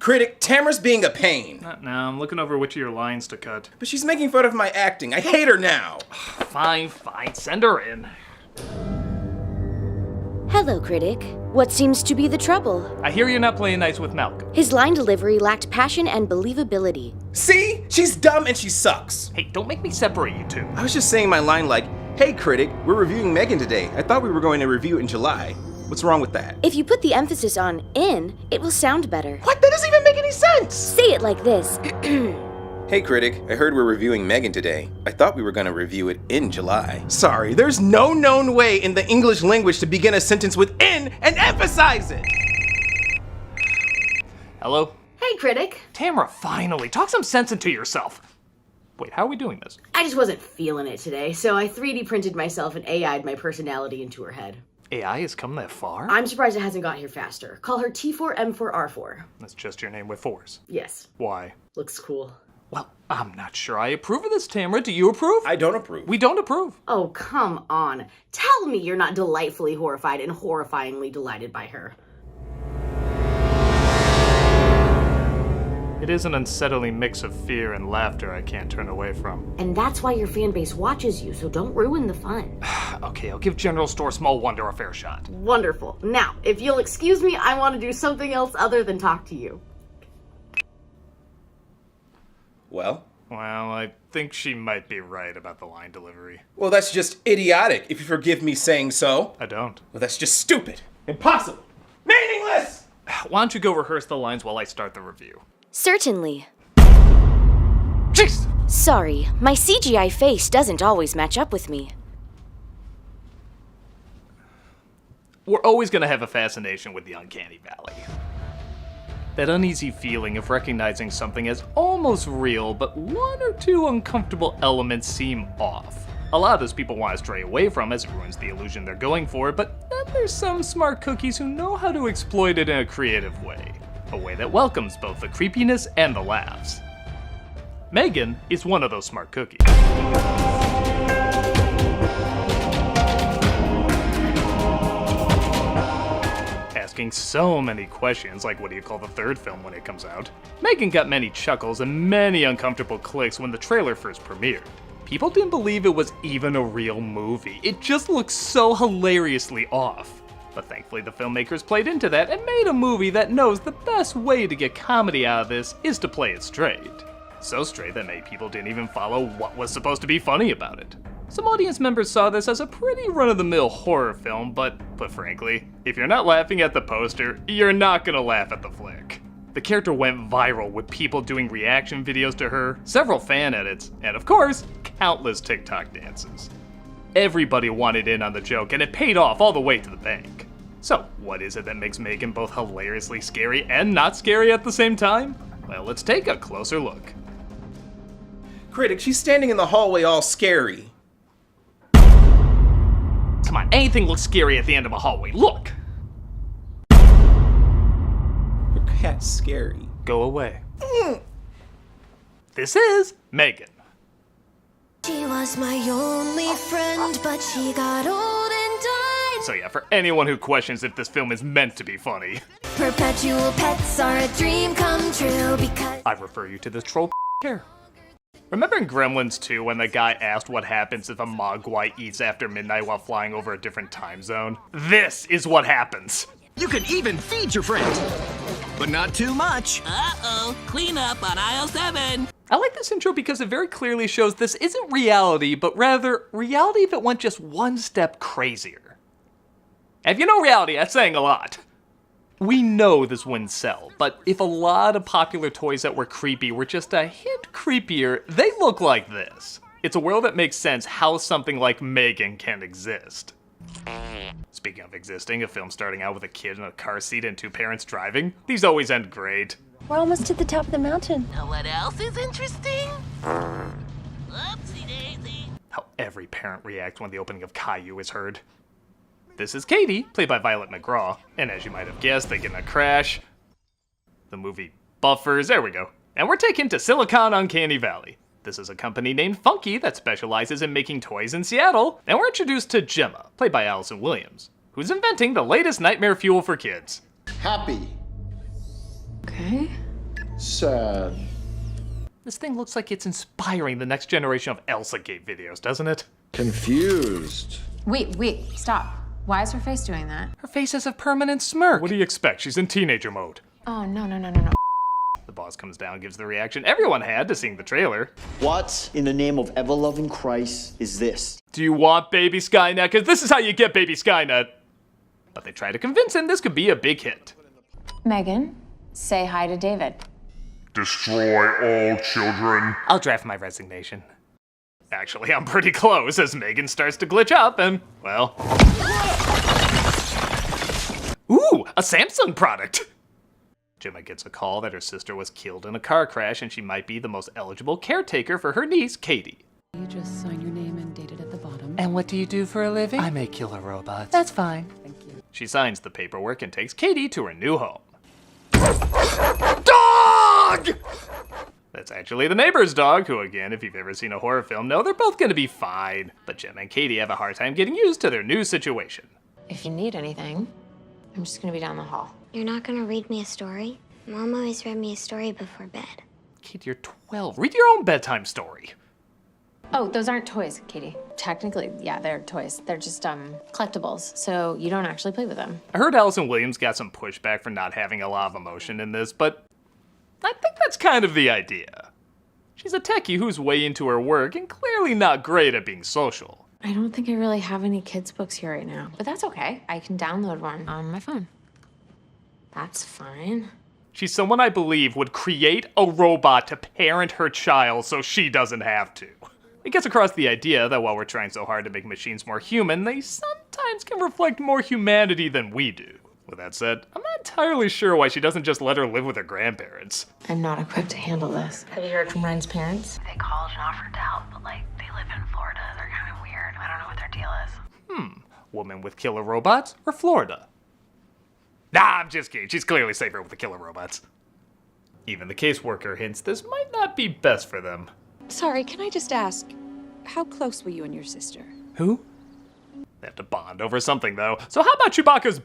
Critic, Tamara's being a pain. Not now, I'm looking over which of your lines to cut. But she's making fun of my acting. I hate her now. Fine, send her in. Hello, Critic. What seems to be the trouble? I hear you're not playing nice with Malcolm. His line delivery lacked passion and believability. See? She's dumb and she sucks. Hey, don't make me separate you two. I was just saying my line like, hey Critic, we're reviewing M3GAN today. I thought we were going to review it in July. What's wrong with that? If you put the emphasis on in, it will sound better. What? That doesn't even make any sense! Say it like this. Hey Critic, I heard we're reviewing M3GAN today. I thought we were going to review it in July. Sorry, there's no known way in the English language to begin a sentence with in and emphasize it! Hello? Hey, Critic. Tamara, finally, talk some sense into yourself. Wait, how are we doing this? I just wasn't feeling it today, so I 3D printed myself and AI'd my personality into her head. AI has come that far? I'm surprised it hasn't got here faster. Call her T4M4R4. That's just your name with fours. Yes. Why? Looks cool. Well, I'm not sure I approve of this, Tamara. Do you approve? I don't approve. We don't approve. Oh, come on. Tell me you're not delightfully horrified and horrifyingly delighted by her. It is an unsettling mix of fear and laughter I can't turn away from. And that's why your fan base watches you, so don't ruin the fun. Okay, I'll give General Store Small Wonder a fair shot. Wonderful. Now, if you'll excuse me, I want to do something else other than talk to you. Well, I think she might be right about the line delivery. well, that's just idiotic, if you forgive me saying so. I don't. Well, that's just stupid. Impossible. Meaningless! Why don't you go rehearse the lines while I start the review? Certainly. Jeez! Sorry, my CGI face doesn't always match up with me. We're always gonna have a fascination with the Uncanny Valley. That uneasy feeling of recognizing something as almost real, but one or two uncomfortable elements seem off. A lot of those people want to stray away from as it ruins the illusion they're going for, but then there's some smart cookies who know how to exploit it in a creative way. A way that welcomes both the creepiness and the laughs. M3GAN is one of those smart cookies. Asking so many questions, like what do you call the third film when it comes out? M3GAN got many chuckles and many uncomfortable clicks when the trailer first premiered. People didn't believe it was even a real movie. It just looked so hilariously off. But thankfully the filmmakers played into that and made a movie that knows the best way to get comedy out of this is to play it straight. So straight that many people didn't even follow what was supposed to be funny about it. Some audience members saw this as a pretty run-of-the-mill horror film, but frankly, if you're not laughing at the poster, you're not gonna laugh at the flick. The character went viral with people doing reaction videos to her, several fan edits, and of course, countless TikTok dances. Everybody wanted in on the joke, and it paid off all the way to the bank. So, what is it that makes M3GAN both hilariously scary and not scary at the same time? Well, let's take a closer look. Critic, she's standing in the hallway all scary. Come on, anything looks scary at the end of a hallway. Look! Your cat's scary. Go away. This is M3GAN. She was my only friend, but she got old and died. So yeah, for anyone who questions if this film is meant to be funny, Perpetual pets are a dream come true because I refer you to this troll here. Remember in Gremlins 2 when the guy asked what happens if a mogwai eats after midnight while flying over a different time zone? This is what happens. You can even feed your friends, but not too much. Uh-oh, clean up on aisle 7. I like this intro because it very clearly shows this isn't reality, but rather reality if it went just one step crazier. And if you know reality, that's saying a lot. We know this wouldn't sell, but if a lot of popular toys that were creepy were just a hint creepier, they look like this. It's a world that makes sense how something like M3GAN can exist. Speaking of existing, a film starting out with a kid in a car seat and two parents driving, these always end great. We're almost at the top of the mountain. Know what else is interesting? Whoopsie daisy. How every parent reacts when the opening of Caillou is heard. This is Katie, played by Violet McGraw, and as you might have guessed, they get in a crash. The movie buffers, there we go. And we're taken to Silicon Uncanny Valley. This is a company named Funky that specializes in making toys in Seattle, and we're introduced to Gemma, played by Allison Williams, who's inventing the latest nightmare fuel for kids. Happy. Okay. Sad. This thing looks like it's inspiring the next generation of Elsagate videos, doesn't it? Confused. Wait, stop. Why is her face doing that? Her face has a permanent smirk. What do you expect? She's in teenager mode. Oh, no. The boss comes down, gives the reaction everyone had to seeing the trailer. What in the name of ever-loving Christ is this? Do you want Baby Skynet? Because this is how you get Baby Skynet. But they try to convince him this could be a big hit. M3GAN, say hi to David. Destroy all children. I'll draft my resignation. Actually, I'm pretty close as M3GAN starts to glitch up and, well... Ooh, a Samsung product! Gemma gets a call that her sister was killed in a car crash and she might be the most eligible caretaker for her niece, Katie. You just sign your name and date it at the bottom. And what do you do for a living? I make killer robots. That's fine. Thank you. She signs the paperwork and takes Katie to her new home. Dog! That's actually the neighbor's dog, who again, if you've ever seen a horror film, know they're both gonna be fine. But Gemma and Katie have a hard time getting used to their new situation. If you need anything, I'm just gonna be down the hall. You're not gonna read me a story? Mom always read me a story before bed. Katie, you're 12. Read your own bedtime story. Oh, those aren't toys, Katie. Technically, yeah, they're toys. They're just, collectibles, so you don't actually play with them. I heard Allison Williams got some pushback for not having a lot of emotion in this, but I think that's kind of the idea. She's a techie who's way into her work and clearly not great at being social. I don't think I really have any kids' books here right now, but that's okay. I can download one on my phone. That's fine. She's someone I believe would create a robot to parent her child so she doesn't have to. It gets across the idea that while we're trying so hard to make machines more human, they sometimes can reflect more humanity than we do. With that said, I'm not entirely sure why she doesn't just let her live with her grandparents. I'm not equipped to handle this. Have you heard from Ryan's parents? They called and offered to help, but they live in Florida. They're kind of weird. I don't know what their deal is. Woman with killer robots or Florida? Nah, I'm just kidding. She's clearly safer with the killer robots. Even the caseworker hints this might not be best for them. Sorry, can I just ask, how close were you and your sister? Who? They have to bond over something, though. So how about Chewbacca's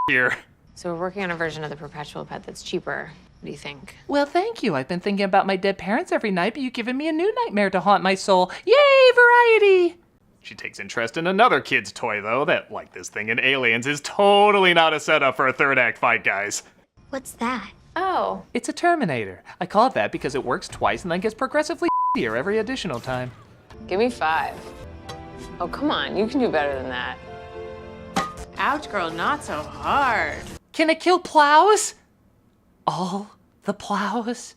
here? So we're working on a version of the perpetual pet that's cheaper. What do you think? Well, thank you. I've been thinking about my dead parents every night, but you've given me a new nightmare to haunt my soul. Yay, variety! She takes interest in another kid's toy, though, that, like this thing in Aliens, is totally not a setup for a third act fight, guys. What's that? Oh. It's a Terminator. I call it that because it works twice and then gets progressively shittier every additional time. Give me 5. Oh, come on. You can do better than that. Ouch, girl. Not so hard. Can it kill plows? All the plows?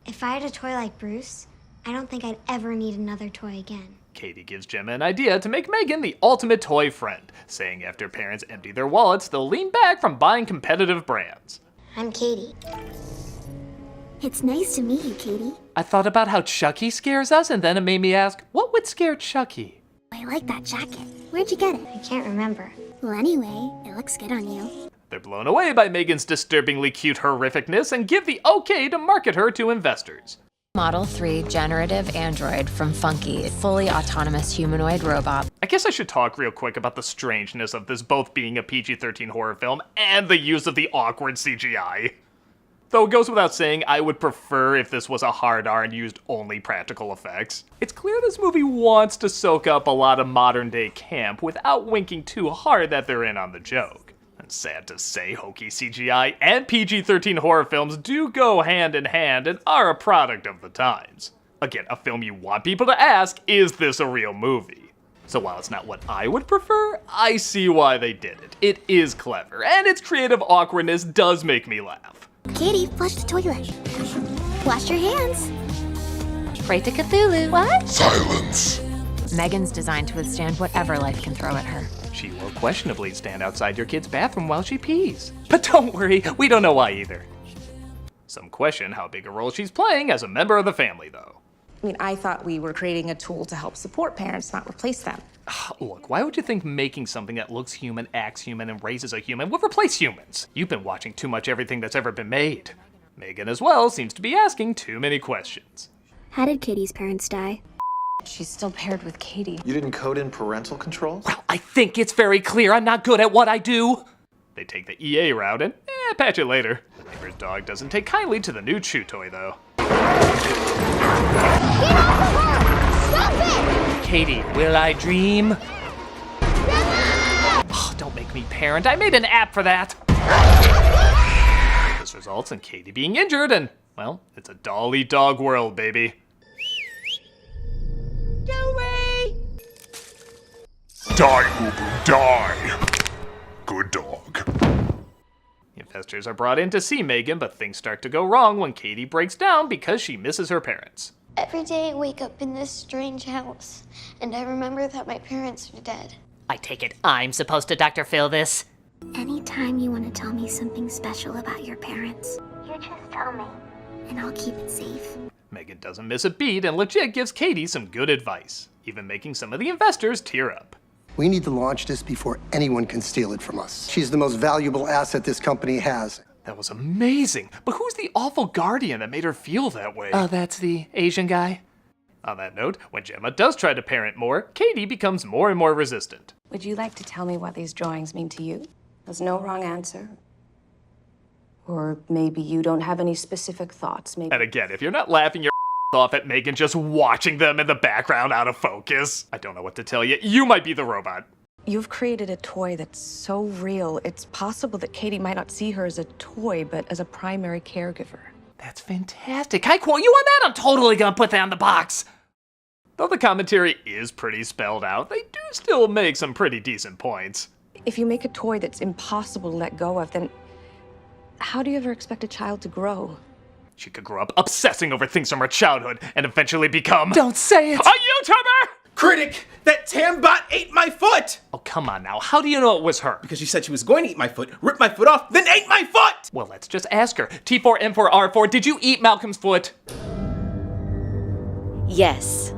If I had a toy like Bruce, I don't think I'd ever need another toy again. Katie gives Gemma an idea to make M3GAN the ultimate toy friend, saying after parents empty their wallets, they'll lean back from buying competitive brands. I'm Katie. It's nice to meet you, Katie. I thought about how Chucky scares us, and then it made me ask, what would scare Chucky? I like that jacket. Where'd you get it? I can't remember. Well, anyway, it looks good on you. They're blown away by M3GAN's disturbingly cute horrificness and give the okay to market her to investors. Model 3 generative android from Funky, fully autonomous humanoid robot. I guess I should talk real quick about the strangeness of this both being a PG-13 horror film and the use of the awkward CGI. Though it goes without saying, I would prefer if this was a hard R and used only practical effects. It's clear this movie wants to soak up a lot of modern-day camp without winking too hard that they're in on the joke. And sad to say, hokey CGI and PG-13 horror films do go hand in hand and are a product of the times. Again, a film you want people to ask, is this a real movie? So while it's not what I would prefer, I see why they did it. It is clever, and its creative awkwardness does make me laugh. Katie, flush the toilet. Wash your hands. Pray to Cthulhu. What? Silence. M3GAN's designed to withstand whatever life can throw at her. She will questionably stand outside your kid's bathroom while she pees. But don't worry, we don't know why either. Some question how big a role she's playing as a member of the family, though. I mean, I thought we were creating a tool to help support parents, not replace them. Look, why would you think making something that looks human, acts human, and raises a human would replace humans? You've been watching too much everything that's ever been made. M3GAN as well seems to be asking too many questions. How did Katie's parents die? She's still paired with Katie. You didn't code in parental controls? Well, I think it's very clear I'm not good at what I do. They take the EA route and patch it later. neighbor's dog doesn't take kindly to the new chew toy, though. Get off of her! Stop it! Katie, will I dream? Oh, don't make me parent. I made an app for that. This results in Katie being injured, and, well, it's a doll-eat-dog world, baby. Joey! Die, Cooper, die! Good dog. Investors are brought in to see M3GAN, but things start to go wrong when Katie breaks down because she misses her parents. Every day I wake up in this strange house, and I remember that my parents are dead. I take it I'm supposed to Dr. Phil this? Anytime you want to tell me something special about your parents, you just tell me, and I'll keep it safe. M3GAN doesn't miss a beat and legit gives Katie some good advice, even making some of the investors tear up. We need to launch this before anyone can steal it from us. She's the most valuable asset this company has. That was amazing, but who's the awful guardian that made her feel that way? Oh, that's the Asian guy? On that note, when Gemma does try to parent more, Katie becomes more and more resistant. Would you like to tell me what these drawings mean to you? There's no wrong answer. Or maybe you don't have any specific thoughts, maybe. And again, if you're not laughing your off at M3GAN just watching them in the background out of focus, I don't know what to tell you. You might be the robot. You've created a toy that's so real, it's possible that Katie might not see her as a toy, but as a primary caregiver. That's fantastic. I quote you on that. I'm totally gonna put that on the box. Though the commentary is pretty spelled out, they do still make some pretty decent points. If you make a toy that's impossible to let go of, then how do you ever expect a child to grow? She could grow up obsessing over things from her childhood and eventually become— Don't say it! A YouTuber! Critic, that Tambot ate my foot! Oh, come on now. How do you know it was her? Because she said she was going to eat my foot, rip my foot off, then ate my foot! Well, let's just ask her. T4M4R4, did you eat Malcolm's foot? Yes.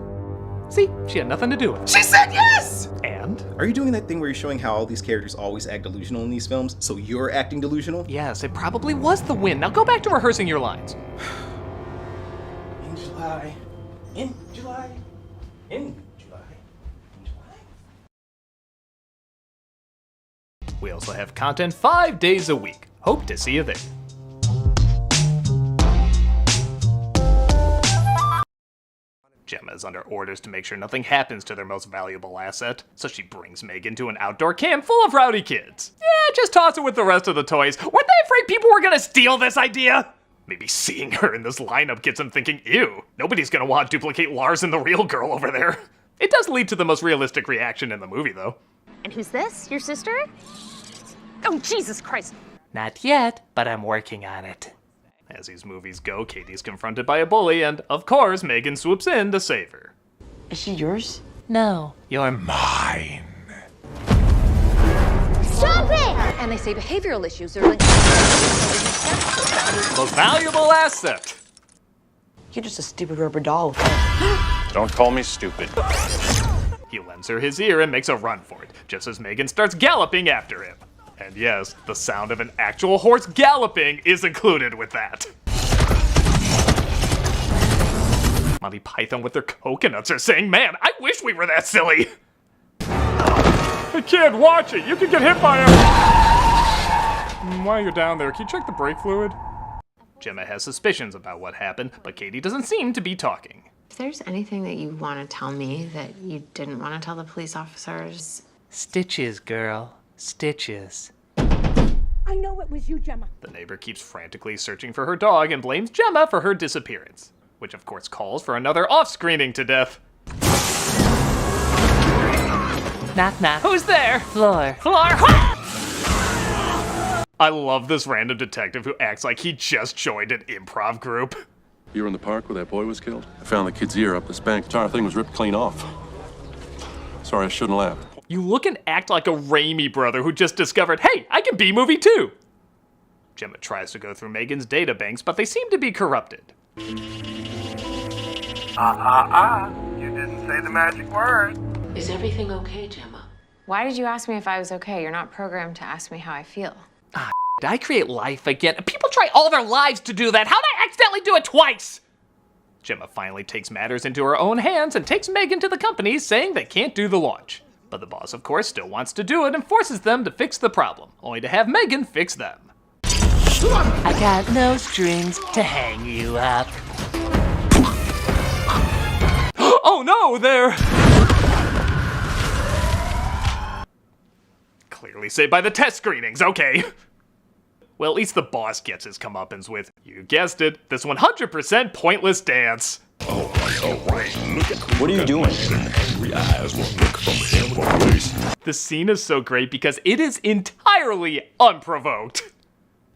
See, she had nothing to do with it. She said yes! And? Are you doing that thing where you're showing how all these characters always act delusional in these films, so you're acting delusional? Yes, it probably was the win. Now go back to rehearsing your lines. In July. In July. In July. We also have content 5 days a week. Hope to see you there. Gemma is under orders to make sure nothing happens to their most valuable asset, so she brings M3GAN to an outdoor camp full of rowdy kids. Yeah, just toss it with the rest of the toys. Weren't they afraid people were gonna steal this idea? Maybe seeing her in this lineup gets them thinking, ew, nobody's gonna want to duplicate Lars and the real girl over there. It does lead to the most realistic reaction in the movie, though. And who's this? Your sister? Oh, Jesus Christ. Not yet, but I'm working on it. As these movies go, Katie's confronted by a bully, and of course, M3GAN swoops in to save her. Is she yours? No, you're Mine. Stop it! And they say behavioral issues are linked Most valuable asset. You're just a stupid rubber doll. Don't call me stupid. He lends her his ear and makes a run for it, just as M3GAN starts galloping after him. And yes, the sound of an actual horse galloping is included with that. Monty Python with their coconuts are saying, man, I wish we were that silly. Hey kid, watch it. You could get hit by him. While you're down there, can you check the brake fluid? Gemma has suspicions about what happened, but Katie doesn't seem to be talking. If there's anything that you want to tell me that you didn't want to tell the police officers... Stitches, girl. Stitches. I know it was you, Gemma. The neighbor keeps frantically searching for her dog and blames Gemma for her disappearance, which of course calls for another off-screening to death. Knock, knock. Who's there? Floor. Floor! I love this random detective who acts like he just joined an improv group. You were in the park where that boy was killed? I found the kid's ear up the spank. The entire thing was ripped clean off. Sorry, I shouldn't laugh. You look and act like a Raimi brother who just discovered, hey, I can B-movie too. Gemma tries to go through M3GAN's databanks, but they seem to be corrupted. You didn't say the magic word. Is everything okay, Gemma? Why did you ask me if I was okay? You're not programmed to ask me how I feel. Did I create life again? People try all their lives to do that. How'd I accidentally do it twice? Gemma finally takes matters into her own hands and takes M3GAN to the company, saying they can't do the launch. But the boss, of course, still wants to do it and forces them to fix the problem, only to have M3GAN fix them. I got no strings to hang you up. Oh no, they're... Clearly saved by the test screenings, okay. Well, at least the boss gets his comeuppance with, you guessed it, this 100% pointless dance. What are you doing? The scene is so great because it is entirely unprovoked.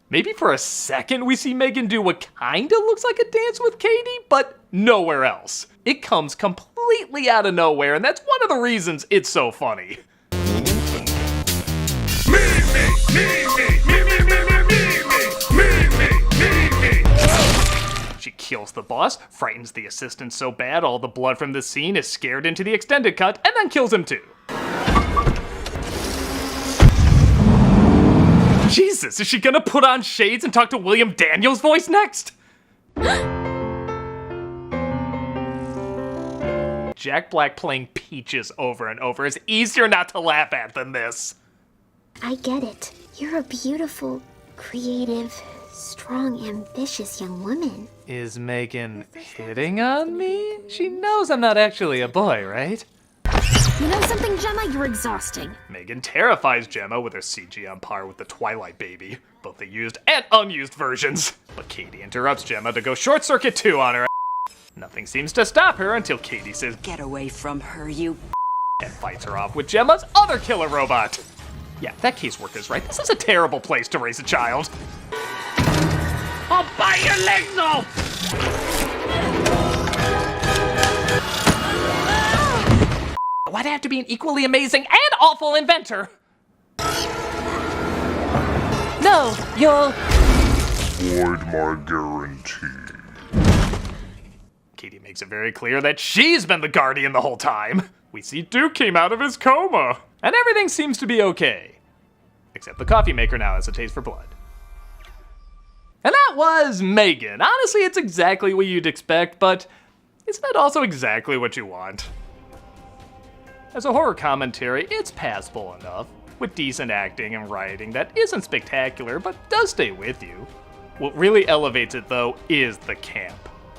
Maybe for a second we see M3GAN do what kinda looks like a dance with Katie, but nowhere else. It comes completely out of nowhere, and that's one of the reasons it's so funny. She kills the boss, frightens the assistant so bad all the blood from this scene is scared into the extended cut, and then kills him too. Jesus, is she gonna put on shades and talk to William Daniels' voice next? Jack Black playing Peaches over and over is easier not to laugh at than this. I get it. You're a beautiful, creative, strong, ambitious young woman. Is M3GAN hitting on me? She knows I'm not actually a boy, right? You know something, Gemma? You're exhausting. M3GAN terrifies Gemma with her CG on par with the Twilight baby, both the used and unused versions. But Katie interrupts Gemma to go Short Circuit 2 on her. Nothing seems to stop her until Katie says, "Get away from her, you," and fights her off with Gemma's other killer robot. Yeah, that caseworker's right. This is a terrible place to raise a child. I'll bite your legs off! Why'd I have to be an equally amazing and awful inventor? No, you'll... Void my guarantee. Katie makes it very clear that she's been the guardian the whole time. We see Duke came out of his coma, and everything seems to be okay. Except the coffee maker now has a taste for blood. And that was M3GAN. Honestly, it's exactly what you'd expect, but isn't it also exactly what you want? As a horror commentary, it's passable enough, with decent acting and writing that isn't spectacular, but does stay with you. What really elevates it, though, is the camp.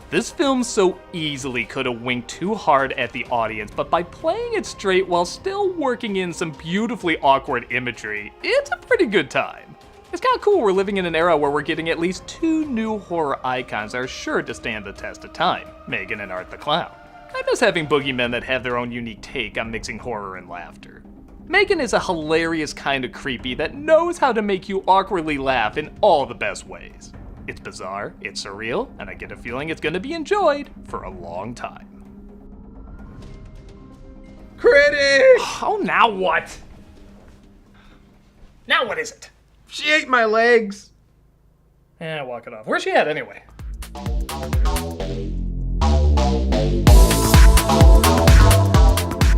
This film so easily could have winked too hard at the audience, but by playing it straight while still working in some beautifully awkward imagery, it's a pretty good time. It's kind of cool we're living in an era where we're getting at least 2 new horror icons that are sure to stand the test of time, M3GAN and Art the Clown. I miss having boogeymen that have their own unique take on mixing horror and laughter. M3GAN is a hilarious kind of creepy that knows how to make you awkwardly laugh in all the best ways. It's bizarre, it's surreal, and I get a feeling it's gonna be enjoyed for a long time. Critic! Oh, now what? Now what is it? She ate my legs. Eh, walk it off. Where's she at anyway?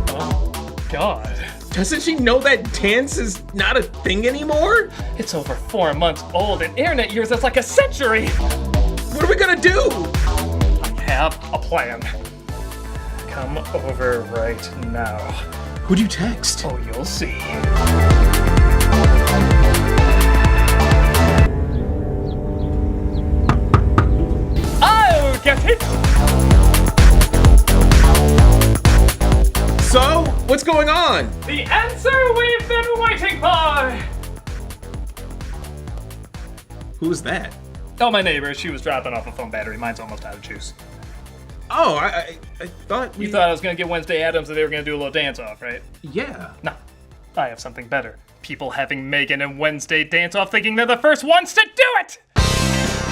Oh, God. Doesn't she know that dance is not a thing anymore? It's over 4 months old. In internet years, that's like a century. What are we gonna do? I have a plan. Come over right now. Who'd you text? Oh, you'll see. I'll get it! So, what's going on? The answer we've been waiting for! Who's that? Oh, my neighbor. She was dropping off a phone battery. Mine's almost out of juice. Oh, I thought You thought I was gonna get Wednesday Addams and they were gonna do a little dance-off, right? Yeah. No. I have something better. People having M3GAN and Wednesday dance-off thinking they're the first ones to do it!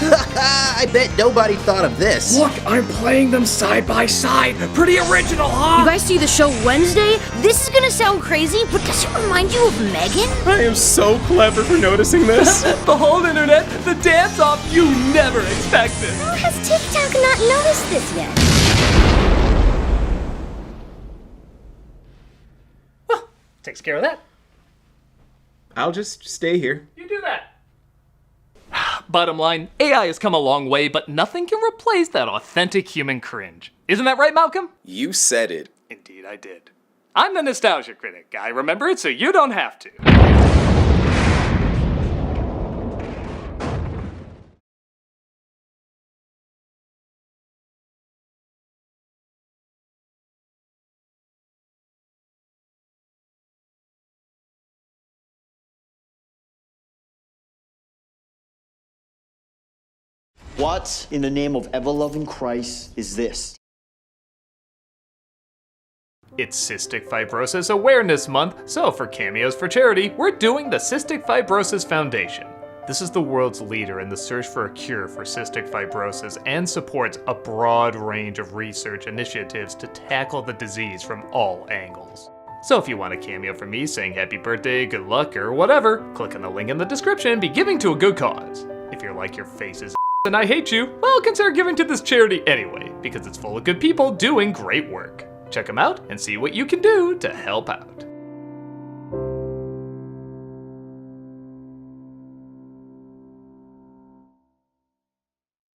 I bet nobody thought of this. Look, I'm playing them side by side. Pretty original, huh? You guys see the show Wednesday? This is gonna sound crazy, but does it remind you of M3GAN? I am so clever for noticing this. The whole internet, the dance-off you never expected. How has TikTok not noticed this yet? Well, takes care of that. I'll just stay here. You do that. Bottom line, AI has come a long way, but nothing can replace that authentic human cringe. Isn't that right, Malcolm? You said it. Indeed I did. I'm the Nostalgia Critic. I remember it so you don't have to. What in the name of ever-loving Christ is this? It's Cystic Fibrosis Awareness Month, so for Cameos for Charity, we're doing the Cystic Fibrosis Foundation. This is the world's leader in the search for a cure for cystic fibrosis and supports a broad range of research initiatives to tackle the disease from all angles. So if you want a cameo from me saying happy birthday, good luck, or whatever, click on the link in the description and be giving to a good cause. If you're like your face is and I hate you, well, consider giving to this charity anyway, because it's full of good people doing great work. Check them out and see what you can do to help out.